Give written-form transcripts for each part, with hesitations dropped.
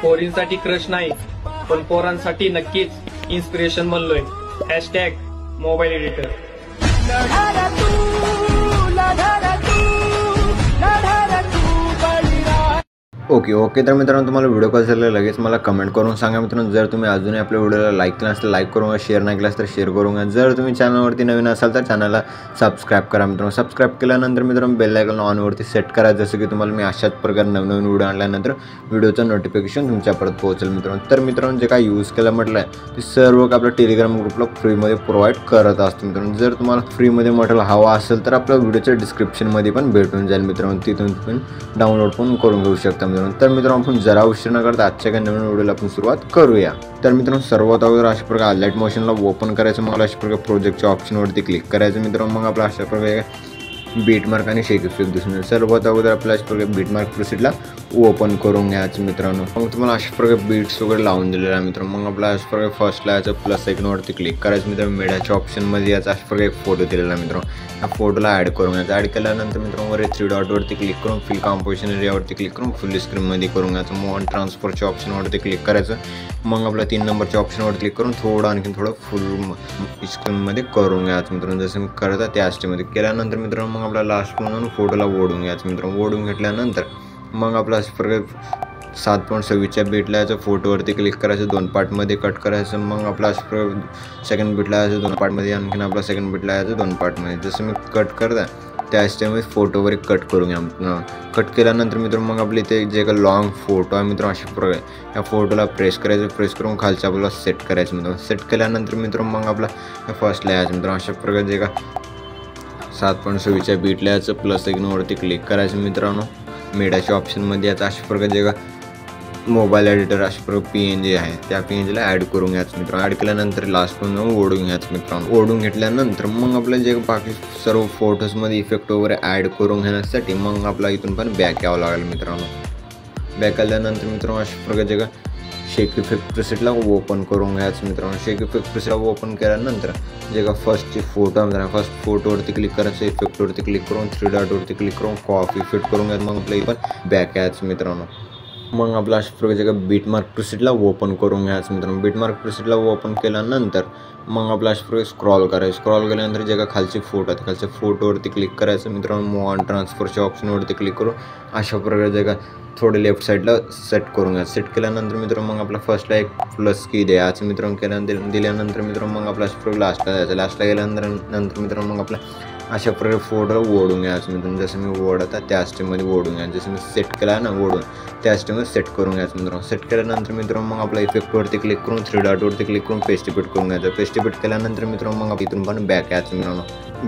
पोरींसाठी crush नाही पण पोरांसाठी नक्कीच इन्स्पिरेशन बनलोय. Hashtag mobile editor. ओके तर मित्रांनो, तुम्हाला व्हिडिओ कसा झाला लगेच मला कमेंट करून सांगा मित्रांनो. जर तुम्ही अजूनही आपल्या व्हिडिओला लाईक केला असेल तर लाईक करून, शेअर नाही केला तर शेअर करून. जर तुम्ही चॅनलवरती नवीन असाल तर चॅनलला सबस्क्राईब करा मित्रांनो. सबस्क्राईब केल्यानंतर मित्रांनो बेल आयकॉन ऑनवरती सेट करा, जसं की तुम्हाला मी अशाच प्रकारे नवीन व्हिडिओ आणल्यानंतर व्हिडिओचं नोटिफिकेशन तुमच्यापर्यंत पोहोचेल मित्रांनो. तर मित्रांनो, जे काय यूज केलं म्हटलं आहे ते सर्व आपल्या टेलिग्राम ग्रुपला फ्रीमध्ये प्रोव्हाइड करत असतो मित्रांनो. जर तुम्हाला फ्रीमध्ये मटेरियल हवा असेल तर आपल्या व्हिडिओच्या डिस्क्रिप्शनमध्ये पण भेटून जाईल मित्रांनो. तिथून तुम्ही डाउनलोड पण करून घेऊ शकता मित्रांनो. तर मित्रांनो, आपण जरा उशीर न करता आजच्या काही नवीन व्हिडिओला आपण सुरुवात करूया. तर मित्रांनो, सर्वात अगोदर अशा प्रकारे हायलाइट मोशनला ओपन करायचं. मग अशा प्रकारे प्रोजेक्टच्या ऑप्शनवरती क्लिक करायचं मित्रांनो. मग आपला अशा प्रकारे बीट मार्क आणि शेक इफेक्ट दिसून येईल. सर्वात अगोदर आपल्या अशा प्रकारे बीट मार्क प्रोसीडला ओपन करून घ्यायचं मित्रांनो. मग तुम्हाला अशा प्रकारे बीट्स वगैरे लावून दिलेला आहे मित्रांनो. मग आपल्या अशा प्रकारे फर्स्टला याचं प्लस आयकॉनवरती क्लिक करायचं मित्रांनो. मीडियाच्या ऑप्शनमध्ये याचा अशा प्रकारे एक फोटो दिलेला आहे मित्रांनो. या फोटोला ॲड करून घ्यायचं. ॲड केल्यानंतर मित्रांनो वर 3 डॉटवरती क्लिक करून फिल कॉम्पोजिशन एरियावरती क्लिक करून फुल स्क्रीनमध्ये करून घ्यायचं. मूव ऑन ट्रान्सफरच्या ऑप्शनवरती क्लिक करायचं. मग आपल्या 3 नंबरच्या ऑप्शनवर क्लिक करून आणखी थोडं फुल स्क्रीनमध्ये करून घ्यायचं मित्रांनो. जसं मी करता त्या स्टेमध्ये केल्यानंतर मित्रांनो मग आपला लास्ट म्हणून फोटोला ओढून घ्यायचं मित्रांनो. ओढून घेतल्यानंतर मग आपला अशा प्रकारे 7.26च्या बीटला याच्या फोटोवरती क्लिक करायचं. 2 पार्टमध्ये कट करायचं. मग आपला अशा प्रकारे सेकंड बीटला याचं 2 पार्टमध्ये, आणखीन आपला सेकंड बीटला याचं 2 पार्टमध्ये. जसं मी कट करता त्या स्टेमध्ये फोटोवर कट करून घ्या मित्रांनो. कट केल्यानंतर मित्रांनो मग आपले ते जे काही लॉंग फोटो आहे मित्रांनो अशा प्रकारे या फोटोला प्रेस करायचं. प्रेस करून खालच्या आपल्याला सेट करायचं मित्रांनो. सेट केल्यानंतर मित्रांनो मग आपला फर्स्टला यायचं मित्रांनो. अशा प्रकारे जे का 7.26च्या बीटला याचं प्लस आयकॉनवरती क्लिक करायचं मित्रांनो. मीडियाच्या ऑप्शनमध्ये याचा अशा प्रकारे जे का मोबाईल एडिटर अशा प्रकारे PNG आहे त्या PNGला ॲड करून घ्यायचं मित्रांनो. ॲड केल्यानंतर लास्ट पण ओढून घ्यायचं मित्रांनो. ओढून घेतल्यानंतर मग आपलं जे बाकी सर्व फोटोजमध्ये इफेक्ट वगैरे ॲड करून घेण्यासाठी मग आपला इथून पण बॅक यावं लागेल मित्रांनो. बॅक आल्यानंतर मित्रांनो अशा प्रकारे जे का शेक इफेक्ट प्रिसेटला ओपन करून घ्यायचं मित्रांनो. शेक इफेक्ट प्रिसेटला ओपन केल्यानंतर जे का फर्स्टची फोटो आहे मित्रांनो, फर्स्ट फोटोवरती क्लिक करायचं. इफेक्टवरती क्लिक करून 3 डॉटवरती क्लिक करून कॉपी इफेक्ट करून घ्यायचं. मग आपलं पण बॅक यायचं मित्रांनो. मग आपला अशा प्रकारे जे बीट मार्क प्रिसेटला ओपन करून घ्यायचं मित्रांनो. बीट मार्क प्रिसेटला ओपन केल्यानंतर मग आपला अशा प्रकारे स्क्रॉल करायचं. स्क्रॉल केल्यानंतर जे का खालचे फोटो आहेत खालच्या फोटोवरती क्लिक करायचं मित्रांनो. मूव ऑन ट्रान्सफरच्या ऑप्शनवरती क्लिक करून अशा प्रकारे जे का थोडे लेफ्ट साईडला सेट करून घ्यायचं. सेट केल्यानंतर मित्रांनो मग आपला फर्स्टला एक प्लस की द्यायचं मित्रांनो. दिल्यानंतर मित्रांनो मग आपला अशा प्रकारे लास्टला द्यायचं. लास्टला गेल्यानंतर मित्रांनो मग आपला अशा प्रकारे फोटोला ओढून घ्यायचं मित्रांनो. जसं मी ओढता त्या स्टेमध्ये ओढून घ्यायचं. जसं मी सेट केला ना ओढून त्या स्टेमध्ये सेट करून घ्यायचं मित्रांनो. सेट केल्यानंतर मित्रांनो मग आपला इफेक्टवरती क्लिक करून 3 डॉटवरती क्लिक करून पेस्ट इफेक्ट करून घ्यायचं. पेस्ट इफेक्ट केल्यानंतर मित्रांनो मग इथून पण बॅक यायचं मित्रांनो.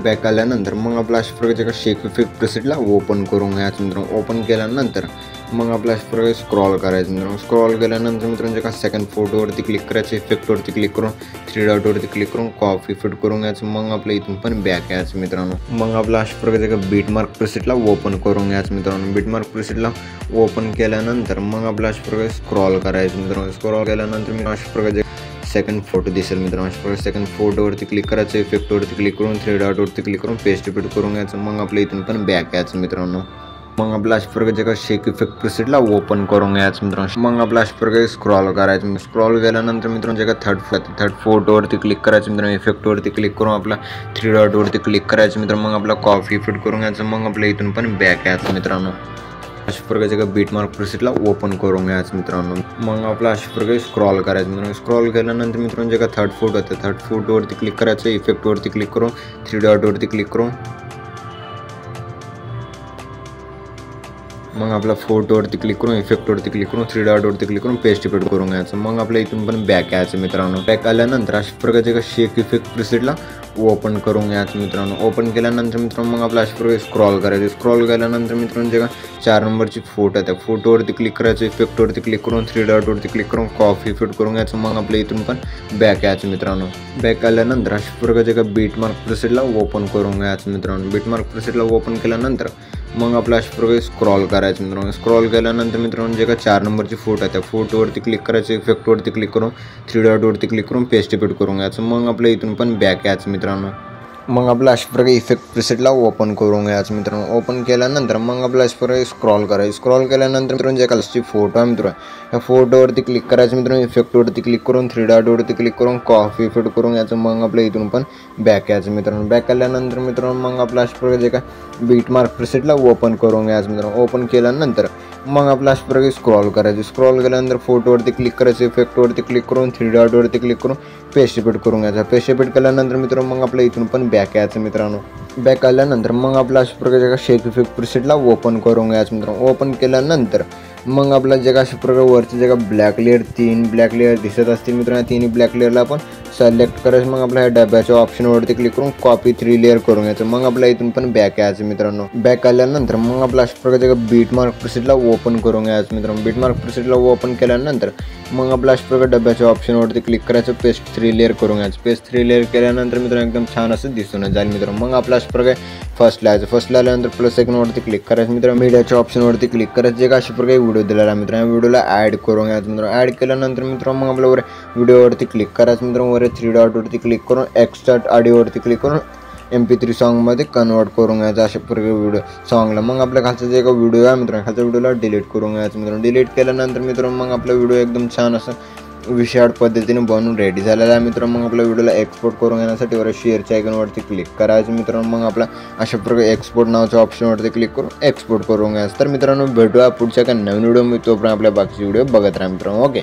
बॅक आल्यानंतर मग आपला अशा प्रकारे शेक इफेक्ट प्रिसेटला ओपन करून घ्यायचं मित्रांनो. ओपन केल्यानंतर मग आपल्या अशा प्रकारे स्क्रॉल करायचं मित्रांनो. स्क्रॉल केल्यानंतर मित्रांनो जे का सेकंड फोटोवरती क्लिक करायचं. इफेक्टवरती क्लिक करून 3 डॉटवरती क्लिक करून कॉपी इफेक्ट करून घ्यायचं. मग आपल्या इथून पण बॅक यायचं मित्रांनो. मग आपला अशा प्रकारे बीट मार्क प्रिसेटला ओपन करून घ्यायचं मित्रांनो. बीट मार्क प्रिसेटला ओपन केल्यानंतर मग आपला अशा प्रकारे स्क्रॉल करायचं मित्रांनो. स्क्रॉल केल्यानंतर मी अशा प्रकारे सेकंड फोटो दिसेल मित्रांनो. अशा प्रकारे सेकंड फोटोवरती क्लिक करायचं. इफेक्टवरती क्लिक करून 3 डॉटवरती क्लिक करून पेस्ट इफेक्ट करून घ्यायचं. मग आपल्या इथून पण बॅक यायचं मित्रांनो. मग आपला अशा प्रकारे का शेक इफेक्ट प्रिसेटला ओपन करून घ्यायचं मित्रांनो. मग आपला अशा प्रकारे स्क्रॉल करायचं. स्क्रॉल केल्यानंतर मित्रांनो जे का थर्ड फोटोवरती क्लिक करायचं मित्रांनो. इफेक्टवरती क्लिक करून आपला 3 डॉटवरती क्लिक करायचं मित्रांनो. मग आपला कॉपी इफेक्ट करून घ्यायचं. मग आपल्या इथून पण बॅक यायचं मित्रांनो. अशा प्रकारचे का बीट मार्क प्रिसेटला ओपन करून घ्यायचं मित्रांनो. मग आपला अशा प्रकारे स्क्रॉल करायचं मित्रांनो. स्क्रॉल केल्यानंतर मित्रांनो जे का थर्ड फोटो आहे थर्ड फोटोवरती क्लिक करायचं. इफेक्टवरती क्लिक करून 3 डॉटवरती क्लिक करून मग आपला फोटोवरती क्लिक करून इफेक्टवरती क्लिक करून 3 डॉटवरती क्लिक करून पेस्ट इफेक्ट करून घ्यायचं. मग आपल्या इथून पण बॅक यायचं मित्रांनो. बॅक आल्यानंतर अशा प्रकारचे का शेक इफेक्ट प्रिसेटला ओपन करून घ्यायचं मित्रांनो. ओपन केल्यानंतर मित्रांनो मग आपला अशा प्रकारे स्क्रॉल करायचं. स्क्रॉल केल्यानंतर मित्रांनो जे का 4 नंबरची फोटो आहे त्या फोटोवरती क्लिक करायचं. इफेक्टवरती क्लिक करून 3 डॉटवरती क्लिक करून कॉपी इफेक्ट करून घ्यायचं. मग आपल्या इथून पण बॅक यायचं मित्रांनो. बॅक आल्यानंतर अशा प्रकारचे का बीट मार्क प्रिसेटला ओपन करून घ्यायचं मित्रांनो. बीट मार्क प्रिसेटला ओपन केल्यानंतर मग आपला अशा प्रकारे स्क्रॉल करायचं मित्रांनो. स्क्रॉल केल्यानंतर मित्रांनो जे का 4 नंबरची फोटो आहे त्या फोटोवरती क्लिक करायचं. इफेक्टवरती क्लिक करून 3 डॉटवरती क्लिक करून पेस्ट इफेक्ट करून घ्यायचं. मग आपल्या इथून पण बॅक यायचं मित्रांनो. मग आपला अशा प्रकारे इफेक्ट प्रिसेटला ओपन करून घ्यायचं मित्रांनो. ओपन केल्यानंतर मग आपला अशा प्रकारे स्क्रॉल करायचं. स्क्रॉल केल्यानंतर मित्रांनो जे कलरची फोटो आहे मित्रांनो या फोटोवरती क्लिक करायचं मित्रांनो. इफेक्टवरती क्लिक करून 3 डॉटवरती क्लिक करून कॉपी इफेक्ट करून याचं. मग आपल्या इथून पण बॅक यायचं मित्रांनो. बॅक आल्यानंतर मित्रांनो मग आपला अशा प्रकारे जे काय बीट मार्क प्रिसेटला ओपन करून घ्यायचं मित्रांनो. ओपन केल्यानंतर मग आपला अशा प्रकारे स्क्रॉल करायचं. स्क्रॉल केल्यानंतर फोटोवरती क्लिक करायचं. इफेक्टवरती क्लिक करून 3 डॉटवरती क्लिक करून पेस्ट इफेक्ट करून घ्यायचा. पेस्ट इफेक्ट केल्यानंतर मित्रांनो मग आपल्या इथून पण बॅक यायचं मित्रांनो. बॅक आल्यानंतर मग आपला अशा प्रकारे शेक इफेक्ट प्रिसेटला ओपन करून घ्यायचं मित्रांनो. ओपन केल्यानंतर मग आपला जे का अशा प्रकारे वरचे जे का ब्लॅक लेअर 3 ब्लॅक लेअर दिसत असतील मित्रांनो. 3 ब्लॅक लेअरला आपण सिलेक्ट करायचं. मग आपल्या डब्याच्या ऑप्शनवरती क्लिक करून कॉपी 3 लेअर करून घ्यायचं. मग आपल्या इथून पण बॅक यायचं मित्रांनो. बॅक आल्यानंतर मग आपला अशा प्रकारे बीट मार्क प्रिसेटला ओपन करून घ्यायचं मित्रांनो. बीट मार्क प्रिसेटला ओपन केल्यानंतर मग आपल्या अशा प्रकारे डब्याच्या ऑप्शनवरती क्लिक करायचं. पेस्ट 3 लेअर करून घ्यायचं. पेस्ट 3 लेअर केल्यानंतर मित्रांनो एकदम छान असं दिसून जाईल मित्रांनो. मग आपल्या अशा प्रकारे फर्स्टला यायचं. फर्स्टला आल्यानंतर प्लस आयकॉनवरती क्लिक करायचं मित्रांनो. मीडियाच्या ऑप्शनवरती क्लिक करायचं. जे का अशा प्रकारे व्हिडिओ दिलेला मित्रांनो व्हिडिओला ॲड करून घ्यायचं मित्रांनो. ॲड केल्यानंतर मित्रांनो मग आपल्यावर व्हिडिओवरती क्लिक करायचं मित्रांनो. वर 3 डॉटवरती क्लिक करून एक्स्ट्राक्ट ऑडिओवरती क्लिक करून MP3 सॉन्गमध्ये कन्वर्ट करून घ्यायचं अशा प्रकारे व्हिडिओ सॉन्गला. मग आपल्या खालचा जे का व्हिडिओ आहे मित्रांनो खालच्या व्हिडिओला डिलीट करून घ्यायचं मित्रांनो. डिलीट केल्यानंतर मित्रांनो मग आपला व्हिडिओ एकदम छान असं विशाळ पद्धतीने बनवून रेडी झालेला आहे मित्रांनो. मग आपल्या व्हिडिओला एक्सपोर्ट करून घेण्यासाठी वर शेअरच्या आयकॉनवरती क्लिक करायचं मित्रांनो. मग आपला अशा प्रकारे एक्सपोर्ट नावाच्या ऑप्शनवरती क्लिक करून एक्सपोर्ट करून घ्यायचं. तर मित्रांनो भेटूया पुढच्या काही नवीन व्हिडिओ. मी तोपर्यंत आपल्या बाकीचे व्हिडिओ बघत राहा मित्रांनो. ओके.